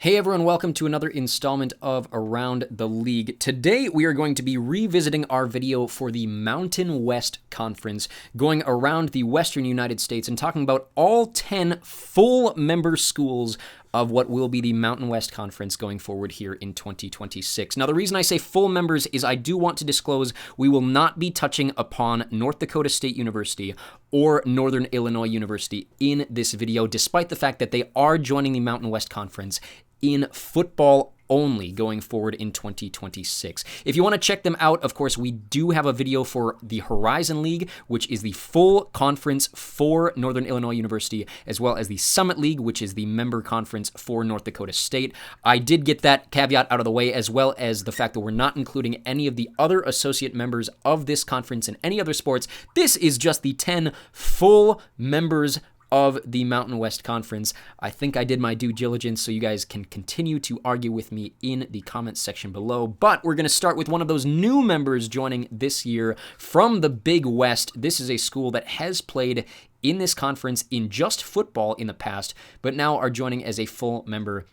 Hey everyone, welcome to another installment of Around the League. Today we are going to be revisiting our video for the Mountain West Conference, going around the Western United States and talking about all 10 full member schools of what will be the Mountain West Conference going forward here in 2026. Now, the reason I say full members is I do want to disclose we will not be touching upon North Dakota State University or Northern Illinois University in this video, despite the fact that they are joining the Mountain West Conference in football only going forward in 2026. If you want to check them out, of course, we do have a video for the Horizon League, which is the full conference for Northern Illinois University, as well as the Summit League, which is the member conference for North Dakota State. I did get that caveat out of the way, as well as the fact that we're not including any of the other associate members of this conference in any other sports. This is just the 10 full members of the Mountain West Conference. I think I did my due diligence, so you guys can continue to argue with me in the comments section below. But we're going to start with one of those new members joining this year from the Big West. This is a school that has played in this conference in just football in the past, but now are joining as a full member.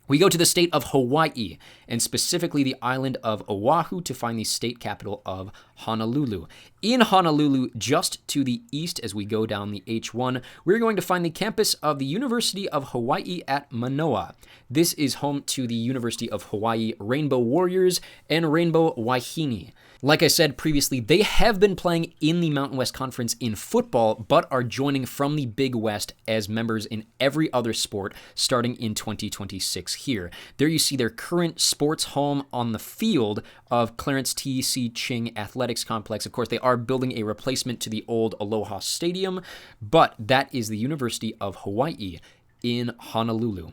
We go to the state of Hawaii, and specifically the island of Oahu, to find the state capital of Honolulu. In Honolulu, just to the east as we go down the H1, we're going to find the campus of the University of Hawaii at Manoa. This is home to the University of Hawaii Rainbow Warriors and Rainbow Wahine. Like I said previously, they have been playing in the Mountain West Conference in football, but are joining from the Big West as members in every other sport starting in 2026 here. There you see their current sports home on the field of Clarence T.C. Ching Athletics Complex. Of course, they are building a replacement to the old Aloha Stadium, but that is the University of Hawaii in Honolulu.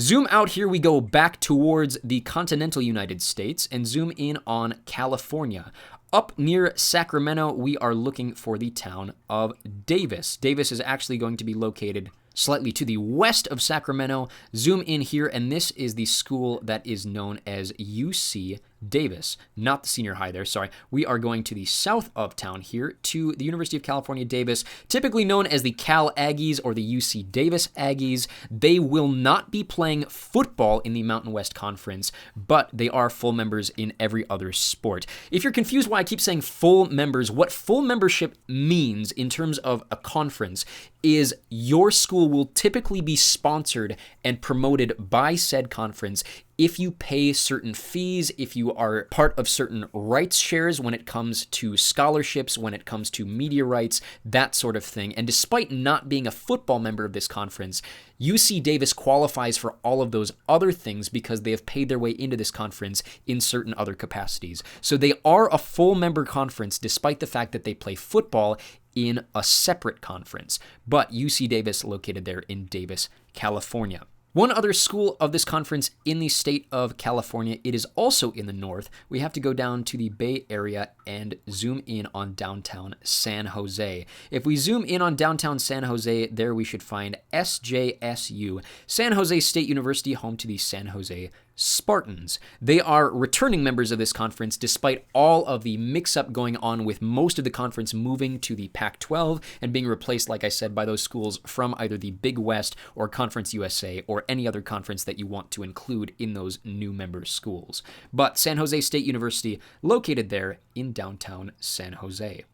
Zoom out here, we go back towards the continental United States and zoom in on California. Up near Sacramento, we are looking for the town of Davis. Davis is actually going to be located slightly to the west of Sacramento. Zoom in here, and this is the school that is known as UC Davis, not the senior high there, sorry. We are going to the south of town here to the University of California, Davis, typically known as the Cal Aggies or the UC Davis Aggies. They will not be playing football in the Mountain West Conference, but they are full members in every other sport. If you're confused why I keep saying full members, what full membership means in terms of a conference is your school will typically be sponsored and promoted by said conference if you pay certain fees, if you are part of certain rights shares when it comes to scholarships, when it comes to media rights, that sort of thing. And despite not being a football member of this conference, UC Davis qualifies for all of those other things because they have paid their way into this conference in certain other capacities. So they are a full member conference despite the fact that they play football in a separate conference. But UC Davis located there in Davis, California. One other school of this conference in the state of California, it is also in the north. We have to go down to the Bay Area and zoom in on downtown San Jose. If we zoom in on downtown San Jose, there we should find SJSU, San Jose State University, home to the San Jose Spartans. They are returning members of this conference despite all of the mix-up going on with most of the conference moving to the Pac-12 and being replaced, like I said, by those schools from either the Big West or Conference USA or any other conference that you want to include in those new member schools. But San Jose State University, located there in downtown San Jose.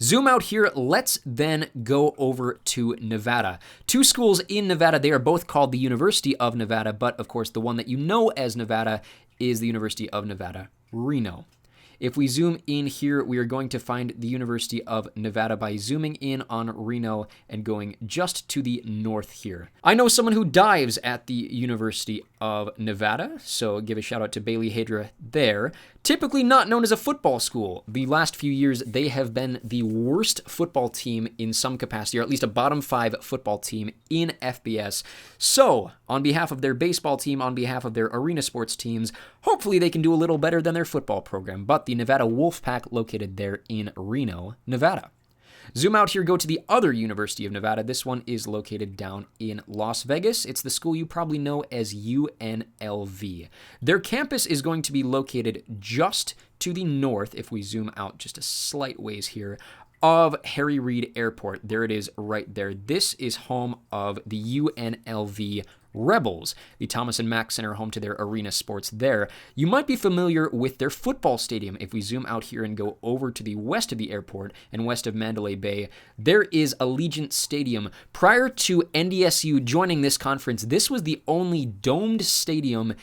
Zoom out here, let's then go over to Nevada. Two schools in Nevada, they are both called the University of Nevada, but of course the one that you know as Nevada is the University of Nevada, Reno. If we zoom in here, we are going to find the University of Nevada by zooming in on Reno and going just to the north here. I know someone who dives at the University of Nevada, so give a shout out to Bailey Hadra there. Typically not known as a football school. The last few years, they have been the worst football team in some capacity, or at least a bottom 5 football team in FBS. So, on behalf of their baseball team, on behalf of their arena sports teams, hopefully they can do a little better than their football program. But the Nevada Wolfpack located there in Reno, Nevada. Zoom out here, go to the other University of Nevada. This one is located down in Las Vegas. It's the school you probably know as UNLV. Their campus is going to be located just to the north, if we zoom out just a slight ways here, of Harry Reid Airport. There it is right there. This is home of the UNLV Rebels, the Thomas and Mack Center, home to their arena sports there. You might be familiar with their football stadium. If we zoom out here and go over to the west of the airport and west of Mandalay Bay, there is Allegiant Stadium. Prior to NDSU joining this conference, this was the only domed stadium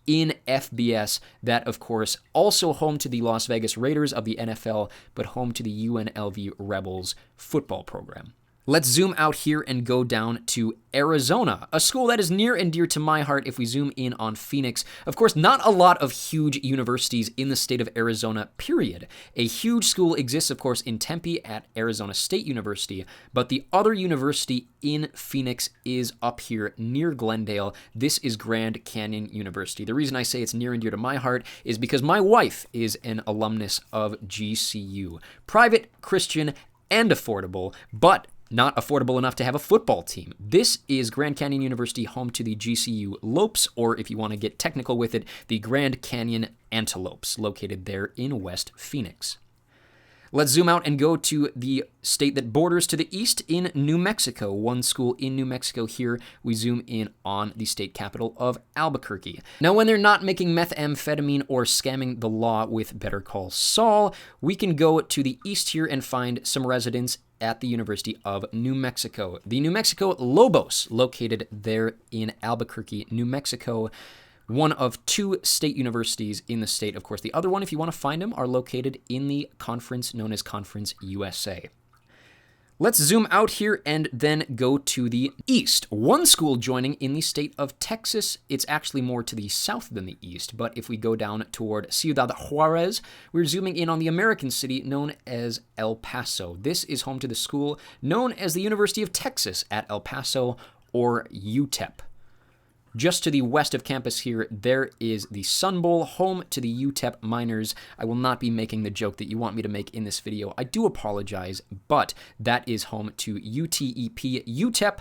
in FBS, that of course also home to the Las Vegas Raiders of the NFL, but home to the UNLV Rebels football program. Let's zoom out here and go down to Arizona, a school that is near and dear to my heart if we zoom in on Phoenix. Of course, not a lot of huge universities in the state of Arizona, period. A huge school exists, of course, in Tempe at Arizona State University, but the other university in Phoenix is up here near Glendale. This is Grand Canyon University. The reason I say it's near and dear to my heart is because my wife is an alumnus of GCU. Private, Christian, and affordable, but not affordable enough to have a football team. This is Grand Canyon University, home to the GCU Lopes, or if you want to get technical with it, the Grand Canyon Antelopes, located there in West Phoenix. Let's zoom out and go to the state that borders to the east in New Mexico. One school in New Mexico here. We zoom in on the state capital of Albuquerque. Now, when they're not making methamphetamine or scamming the law with Better Call Saul, we can go to the east here and find some residents at the University of New Mexico. The New Mexico Lobos, located there in Albuquerque, New Mexico. One of two state universities in the state. Of course, the other one, if you want to find them, are located in the conference known as Conference USA. Let's zoom out here and then go to the east. One school joining in the state of Texas. It's actually more to the south than the east, but if we go down toward Ciudad Juarez, we're zooming in on the American city known as El Paso. This is home to the school known as the University of Texas at El Paso, or UTEP. Just to the west of campus here, there is the Sun Bowl, home to the UTEP Miners. I will not be making the joke that you want me to make in this video. I do apologize, but that is home to UTEP, UTEP,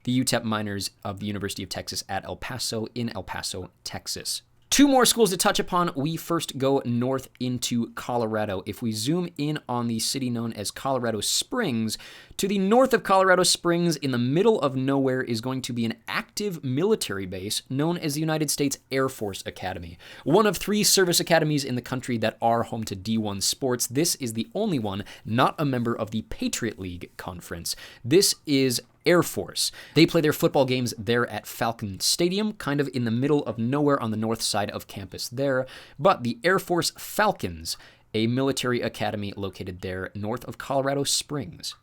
the UTEP Miners of the University of Texas at El Paso in El Paso, Texas. Two more schools to touch upon. We first go north into Colorado. If we zoom in on the city known as Colorado Springs, to the north of Colorado Springs, in the middle of nowhere, is going to be an active military base known as the United States Air Force Academy. One of three service academies in the country that are home to D1 sports. This is the only one not a member of the Patriot League Conference. This is Air Force. They play their football games there at Falcon Stadium, kind of in the middle of nowhere on the north side of campus there. But the Air Force Falcons, a military academy located there north of Colorado Springs.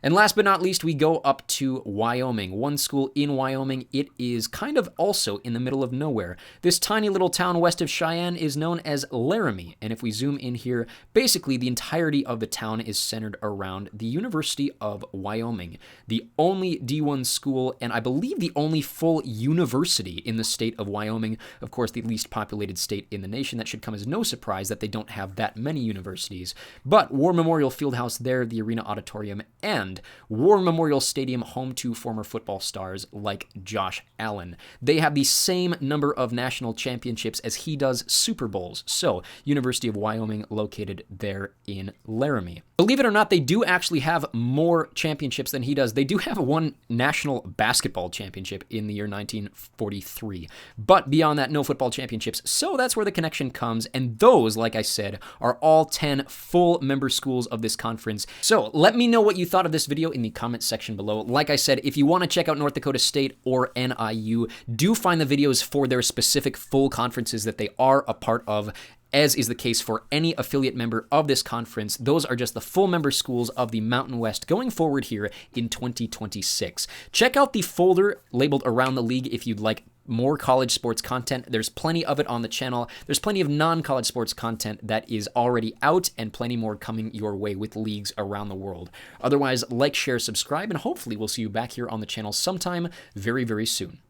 And last but not least, we go up to Wyoming. One school in Wyoming. It is kind of also in the middle of nowhere. This tiny little town west of Cheyenne is known as Laramie. And if we zoom in here, basically the entirety of the town is centered around the University of Wyoming. The only D1 school, and I believe the only full university in the state of Wyoming. Of course, the least populated state in the nation. That should come as no surprise that they don't have that many universities. But War Memorial Fieldhouse there, the Arena Auditorium, and War Memorial Stadium, home to former football stars like Josh Allen. They have the same number of national championships as he does Super Bowls. So, University of Wyoming located there in Laramie. Believe it or not, they do actually have more championships than he does. They do have one national basketball championship in the year 1943. But beyond that, no football championships. So that's where the connection comes. And those, like I said, are all 10 full member schools of this conference. So let me know what you thought of this video in the comments section below. Like I said, if you want to check out North Dakota State or NIU, do find the videos for their specific full conferences that they are a part of, as is the case for any affiliate member of this conference. Those are just the full member schools of the Mountain West going forward here in 2026. Check out the folder labeled Around the League if you'd like more college sports content. There's plenty of it on the channel. There's plenty of non-college sports content that is already out, and plenty more coming your way with leagues around the world. Otherwise, like, share, subscribe, and hopefully we'll see you back here on the channel sometime very, very soon.